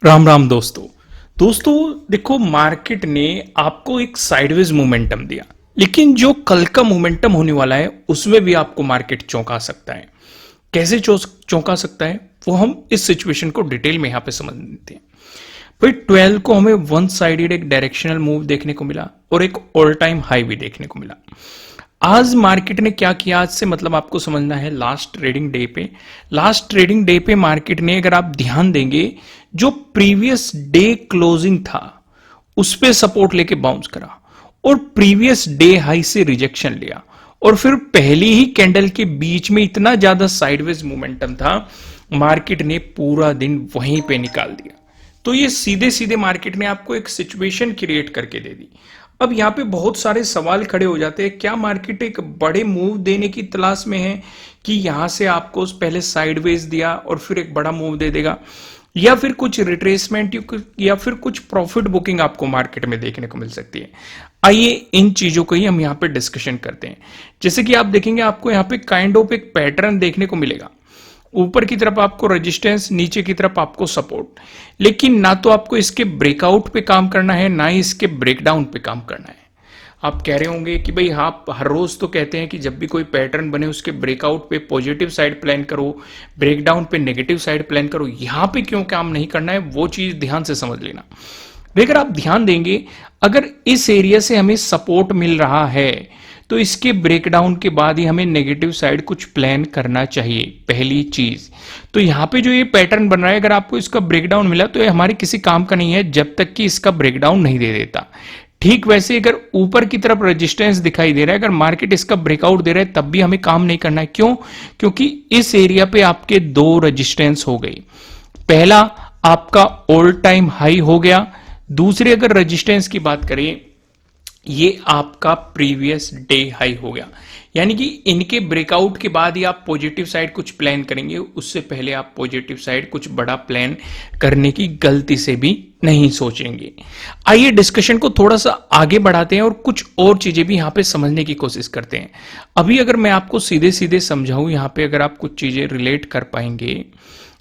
राम राम दोस्तों। दोस्तों देखो, मार्केट ने आपको एक साइडवेज मोमेंटम दिया, लेकिन जो कल का मोमेंटम होने वाला है उसमें भी आपको मार्केट चौंका सकता है। कैसे चौंका सकता है वो हम इस सिचुएशन को डिटेल में यहां पे समझ लेते हैं। भाई 12 को हमें वन साइडेड एक डायरेक्शनल मूव देखने को मिला और एक ऑल टाइम हाई भी देखने को मिला। आज मार्केट ने क्या किया, आज से मतलब आपको समझना है लास्ट ट्रेडिंग डे पे मार्केट ने, अगर आप ध्यान देंगे, जो प्रीवियस डे क्लोजिंग था उस पे सपोर्ट लेके बाउंस करा और प्रीवियस डे हाई से रिजेक्शन लिया और फिर पहली ही कैंडल के बीच में इतना ज्यादा साइडवेज मोमेंटम था, मार्केट ने पूरा दिन वहीं पे निकाल दिया। तो ये सीधे सीधे मार्केट ने आपको एक सिचुएशन क्रिएट करके दे दी। अब यहां पे बहुत सारे सवाल खड़े हो जाते हैं, क्या मार्केट एक बड़े मूव देने की तलाश में है कि यहां से आपको पहले साइडवेज दिया और फिर एक बड़ा मूव दे देगा, या फिर कुछ रिट्रेसमेंट या फिर कुछ प्रॉफिट बुकिंग आपको मार्केट में देखने को मिल सकती है। आइए इन चीजों को ही हम यहां पे डिस्कशन करते हैं। जैसे कि आप देखेंगे, आपको यहां पे काइंड ऑफ एक पैटर्न देखने को मिलेगा। ऊपर की तरफ आपको रेजिस्टेंस, नीचे की तरफ आपको सपोर्ट, लेकिन ना तो आपको इसके ब्रेकआउट पे काम करना है, ना ही इसके ब्रेकडाउन पे काम करना है। आप कह रहे होंगे कि भाई आप हर रोज तो कहते हैं कि जब भी कोई पैटर्न बने उसके ब्रेकआउट पे पॉजिटिव साइड प्लान करो, ब्रेकडाउन पे नेगेटिव साइड प्लान करो, यहां पे क्यों काम नहीं करना है, वो चीज ध्यान से समझ लेना। अगर आप ध्यान देंगे, अगर इस एरिया से हमें सपोर्ट मिल रहा है तो इसके ब्रेकडाउन के बाद ही हमें नेगेटिव साइड कुछ प्लान करना चाहिए, पहली चीज। तो यहां पे जो ये पैटर्न बन रहा है, अगर आपको इसका ब्रेकडाउन मिला तो ये हमारे किसी काम का नहीं है जब तक कि इसका ब्रेकडाउन नहीं दे देता। ठीक वैसे अगर ऊपर की तरफ रेजिस्टेंस दिखाई दे रहा है, अगर मार्केट इसका ब्रेकआउट दे रहा है, तब भी हमें काम नहीं करना है। क्यों? क्योंकि इस एरिया पे आपके दो रेजिस्टेंस हो गई। पहला आपका ऑल टाइम हाई हो गया, दूसरी अगर रेजिस्टेंस की बात करें, ये आपका प्रीवियस डे हाई हो गया। यानी कि इनके ब्रेकआउट के बाद ही आप पॉजिटिव साइड कुछ प्लान करेंगे, उससे पहले आप पॉजिटिव साइड कुछ बड़ा प्लान करने की गलती से भी नहीं सोचेंगे। आइए डिस्कशन को थोड़ा सा आगे बढ़ाते हैं और कुछ और चीजें भी यहां पे समझने की कोशिश करते हैं। अभी अगर मैं आपको सीधे सीधे समझाऊं, यहां पे अगर आप कुछ चीजें रिलेट कर पाएंगे,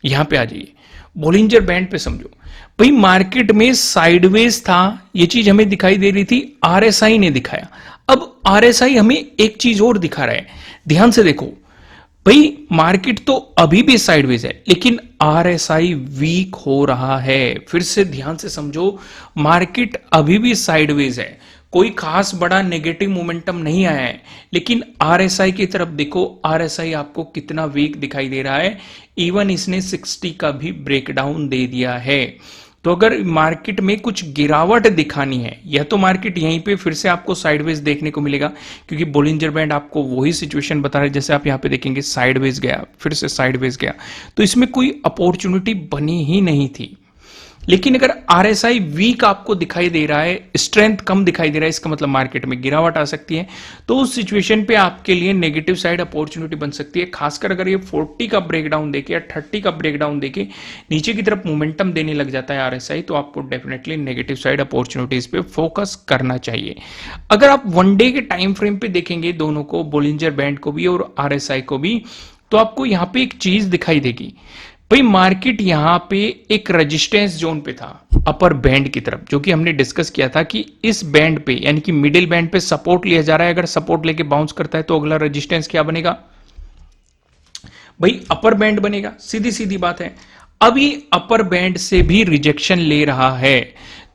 यहां पे आ जाइए, बोलिंजर बैंड पे समझो। भाई मार्केट में साइडवेज था, ये चीज हमें दिखाई दे रही थी, आरएसआई ने दिखाया। अब आरएसआई हमें एक चीज और दिखा रहा है, ध्यान से देखो। भाई मार्केट तो अभी भी साइडवेज है, लेकिन आरएसआई वीक हो रहा है। फिर से ध्यान से समझो, मार्केट अभी भी साइडवेज है, कोई खास बड़ा नेगेटिव मोमेंटम नहीं आया है, लेकिन आरएसआई की तरफ देखो, आरएसआई आपको कितना वीक दिखाई दे रहा है। इवन इसने 60 का भी ब्रेकडाउन दे दिया है। तो अगर मार्केट में कुछ गिरावट दिखानी है, या तो मार्केट यहीं पे फिर से आपको साइडवेज देखने को मिलेगा, क्योंकि बोलिंजर बैंड आपको वही सिचुएशन बता रहा है। जैसे आप यहां पे देखेंगे, साइडवेज गया, फिर से साइडवेज गया, तो इसमें कोई अपॉर्चुनिटी बनी ही नहीं थी। लेकिन अगर आरएसआई वीक आपको दिखाई दे रहा है, स्ट्रेंथ कम दिखाई दे रहा है, इसका मतलब मार्केट में गिरावट आ सकती है। तो उस सिचुएशन पे आपके लिए नेगेटिव साइड अपॉर्चुनिटी बन सकती है, खासकर अगर ये 40 का ब्रेकडाउन देके या 30 का ब्रेकडाउन देके नीचे की तरफ मोमेंटम देने लग जाता है आरएसआई, तो आपको डेफिनेटली नेगेटिव साइड अपॉर्चुनिटीज पे फोकस करना चाहिए। अगर आप वन डे के टाइम फ्रेम पे देखेंगे, दोनों को, बोलिंजर बैंड को भी और आरएसआई को भी, तो आपको यहां पे एक चीज दिखाई देगी। भाई मार्केट यहां पे एक रेजिस्टेंस जोन पे था, अपर बैंड की तरफ, जो कि हमने डिस्कस किया था कि इस बैंड पे, यानी कि मिडिल बैंड पे सपोर्ट लिया जा रहा है। अगर सपोर्ट लेके बाउंस करता है तो अगला रेजिस्टेंस क्या बनेगा? भाई अपर बैंड बनेगा, सीधी सीधी बात है। अब ये अपर बैंड से भी रिजेक्शन ले रहा है,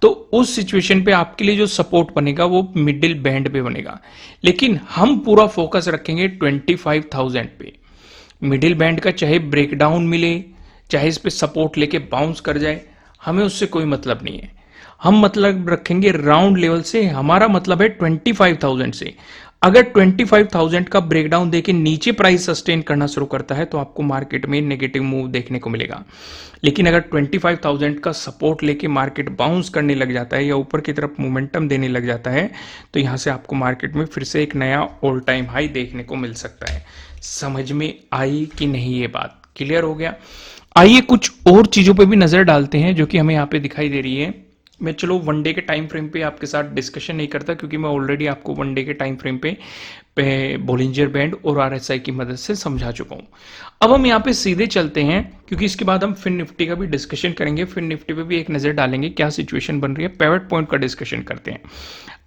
तो उस सिचुएशन पे आपके लिए जो सपोर्ट बनेगा वो मिडिल बैंड पे बनेगा। लेकिन हम पूरा फोकस रखेंगे 25,000 पे। मिडिल बैंड का चाहे ब्रेकडाउन मिले, चाहे इस पे सपोर्ट लेके बाउंस कर जाए, हमें उससे कोई मतलब नहीं है। हम मतलब रखेंगे राउंड लेवल से, हमारा मतलब है 25,000 से। अगर 25,000 का ब्रेकडाउन देके नीचे प्राइस सस्टेन करना शुरू करता है, तो आपको मार्केट में नेगेटिव मूव देखने को मिलेगा। लेकिन अगर 25,000 का सपोर्ट लेके मार्केट बाउंस करने लग जाता है या ऊपर की तरफ मोमेंटम देने लग जाता है, तो यहां से आपको मार्केट में फिर से एक नया ऑल टाइम हाई देखने को मिल सकता है। समझ में आई कि नहीं? ये बात क्लियर हो गया। आइए कुछ और चीजों पे भी नजर डालते हैं जो कि हमें यहाँ पे दिखाई दे रही है। मैं चलो वन डे के टाइम फ्रेम पे आपके साथ डिस्कशन नहीं करता, क्योंकि मैं ऑलरेडी आपको वन डे के टाइम फ्रेम पे बोलिंजर बैंड और आरएसआई की मदद से समझा चुका हूं। अब हम यहाँ पे सीधे चलते हैं, क्योंकि इसके बाद हम फिन निफ्टी का भी डिस्कशन करेंगे, फिन निफ्टी पे भी एक नजर डालेंगे क्या सिचुएशन बन रही है, पिवट पॉइंट का डिस्कशन करते हैं।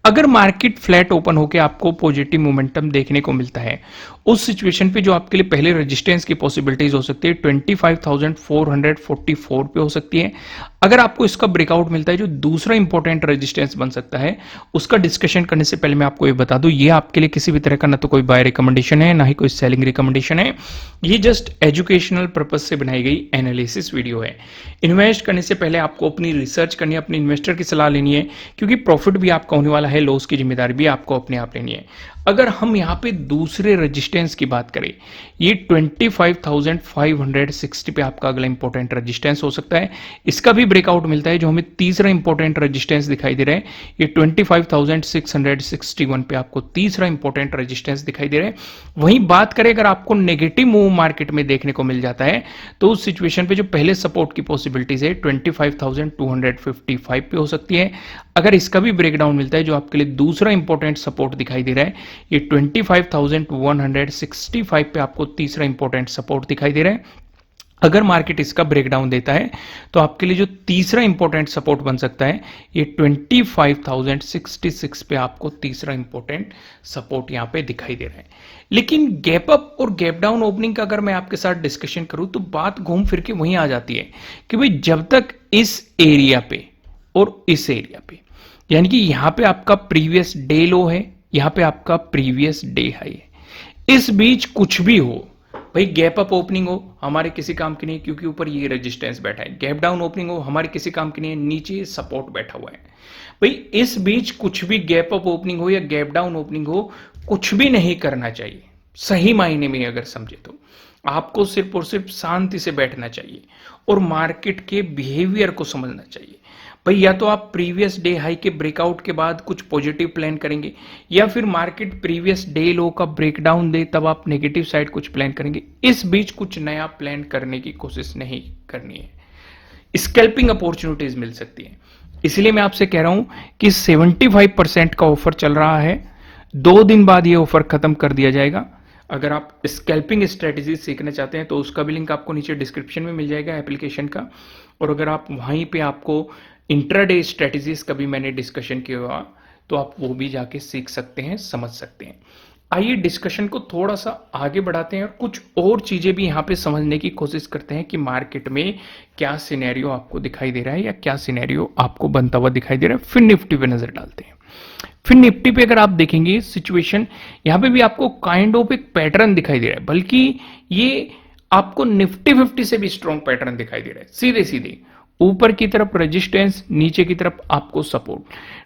अगर मार्केट फ्लैट ओपन होकर आपको पॉजिटिव मोमेंटम देखने को मिलता है, उस सिचुएशन पे जो आपके लिए पहले रेजिस्टेंस की पॉसिबिलिटीज हो सकती है 25,444 पे हो सकती है। अगर आपको इसका ब्रेकआउट मिलता है, जो दूसरा इंपॉर्टेंट रेजिस्टेंस बन सकता है, उसका डिस्कशन करने से पहले मैं आपको ये बता दूं, ये आपके लिए किसी भी तरह का ना तो कोई बाय रिकमेंडेशन है, ना ही कोई सेलिंग रिकमेंडेशन है। ये जस्ट एजुकेशनल पर्पज से बनाई गई एनालिसिस वीडियो है। इन्वेस्ट करने से पहले आपको अपनी रिसर्च करनी है, अपनी इन्वेस्टर की सलाह लेनी है, क्योंकि प्रॉफिट भी आपका होने वाला है, लॉस की जिम्मेदारी भी आपको अपने आप लेनी है। अगर हम यहां पे दूसरे रेजिस्टेंस की बात करें, ये 25,560 पे आपका अगला इंपॉर्टेंट रेजिस्टेंस हो सकता है। इसका भी ब्रेकआउट मिलता है, जो हमें तीसरा इंपॉर्टेंट रेजिस्टेंस दिखाई दे रहा है, ये 25,661 पे आपको तीसरा इंपॉर्टेंट रेजिस्टेंस दिखाई दे रहा है। वहीं बात करें, अगर आपको नेगेटिव मूव मार्केट में देखने को मिल जाता है, तो उस सिचुएशन पे जो पहले सपोर्ट की पॉसिबिलिटीज है 25,255 पे हो सकती है। अगर इसका भी ब्रेकडाउन मिलता है, जो आपके लिए दूसरा इंपॉर्टेंट सपोर्ट दिखाई दे रहा है, ये 25,165 पे आपको तीसरा इंपॉर्टेंट सपोर्ट दिखाई दे रहा है। अगर मार्केट इसका ब्रेकडाउन देता है, तो आपके लिए जो तीसरा इंपॉर्टेंट सपोर्ट बन सकता है, ये 25,066 पे आपको तीसरा इंपॉर्टेंट सपोर्ट यहां पे दिखाई दे रहा है। लेकिन गैप अप और गैप डाउन ओपनिंग का अगर मैं आपके साथ डिस्कशन करूं, तो बात घूम फिर के वहीं आ जाती है कि भाई जब तक इस एरिया पे और इस एरिया पे, यानी कि यहां पे आपका प्रीवियस डे लो है, यहां पे आपका प्रीवियस डे हाई है, इस बीच कुछ भी हो, भाई गैप अप ओपनिंग हो हमारे किसी काम की नहीं, क्योंकि ऊपर ये रेजिस्टेंस बैठा है। गैप डाउन ओपनिंग हो हमारे किसी काम की नहीं है, नीचे सपोर्ट बैठा हुआ है। भाई इस बीच कुछ भी गैप अप ओपनिंग हो या गैप डाउन ओपनिंग हो, कुछ भी नहीं करना चाहिए। सही मायने में अगर समझे तो आपको सिर्फ और सिर्फ शांति से बैठना चाहिए और मार्केट के बिहेवियर को समझना चाहिए। भाई या तो आप प्रीवियस डे हाई के ब्रेकआउट के बाद कुछ पॉजिटिव प्लान करेंगे, या फिर मार्केट प्रीवियस डे लो का ब्रेकडाउन दे तब आप नेगेटिव साइड कुछ प्लान करेंगे। इस बीच कुछ नया प्लान करने की कोशिश नहीं करनी है, स्कैल्पिंग अपॉर्चुनिटीज मिल सकती है। इसलिए मैं आपसे कह रहा हूं कि 75% का ऑफर चल रहा है, 2 दिन बाद ये ऑफर खत्म कर दिया जाएगा। अगर आप स्कैल्पिंग स्ट्रेटेजी सीखना चाहते हैं, तो उसका भी लिंक आपको नीचे डिस्क्रिप्शन में मिल जाएगा एप्लीकेशन का, और अगर आप वहीं पे आपको इंट्राडे स्ट्रेटेजीज का भी मैंने डिस्कशन किया हुआ, तो आप वो भी जाके सीख सकते हैं, समझ सकते हैं। आइए डिस्कशन को थोड़ा सा आगे बढ़ाते हैं और कुछ और चीजें भी यहां पे समझने की कोशिश करते हैं कि मार्केट में क्या सिनेरियो आपको दिखाई दे रहा है या क्या सिनेरियो आपको बनता हुआ दिखाई दे रहा है। फिर निफ्टी पे नजर डालते हैं। फिर निफ्टी पे अगर आप देखेंगे सिचुएशन, यहां पे भी आपको काइंड ऑफ एक पैटर्न दिखाई दे रहा है, बल्कि ये आपको निफ्टी 50 से भी स्ट्रॉन्ग पैटर्न दिखाई दे रहा है। सीधे सीधे ऊपर की तरफ रेजिस्टेंस, नीचे की तरफ आपको सपोर्ट।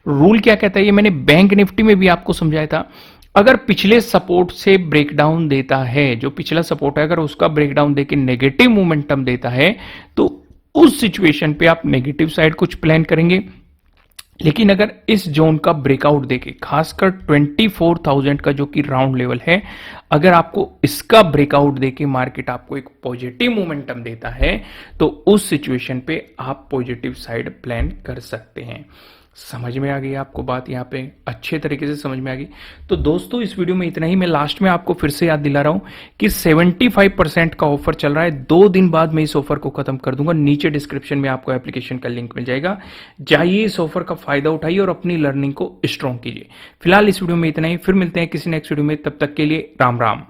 रूल क्या कहता है, ये मैंने बैंक निफ्टी में भी आपको समझाया था। अगर पिछले सपोर्ट से ब्रेकडाउन देता है, जो पिछला सपोर्ट है अगर उसका ब्रेकडाउन देके नेगेटिव मोमेंटम देता है, तो उस सिचुएशन पे आप नेगेटिव साइड कुछ प्लान करेंगे। लेकिन अगर इस जोन का ब्रेकआउट देके, खासकर 24,000 का जो कि राउंड लेवल है, अगर आपको इसका ब्रेकआउट देके मार्केट आपको एक पॉजिटिव मोमेंटम देता है, तो उस सिचुएशन पे आप पॉजिटिव साइड प्लान कर सकते हैं। समझ में आ गई आपको बात, यहां पे अच्छे तरीके से समझ में आ गई। तो दोस्तों इस वीडियो में इतना ही। मैं लास्ट में आपको फिर से याद दिला रहा हूं कि 75% का ऑफर चल रहा है, 2 दिन बाद मैं इस ऑफर को खत्म कर दूंगा। नीचे डिस्क्रिप्शन में आपको एप्लीकेशन का लिंक मिल जाएगा, जाइए इस ऑफर का फायदा उठाइए और अपनी लर्निंग को स्ट्रॉन्ग कीजिए। फिलहाल इस वीडियो में इतना ही, फिर मिलते हैं किसी नेक्स्ट वीडियो में, तब तक के लिए राम राम।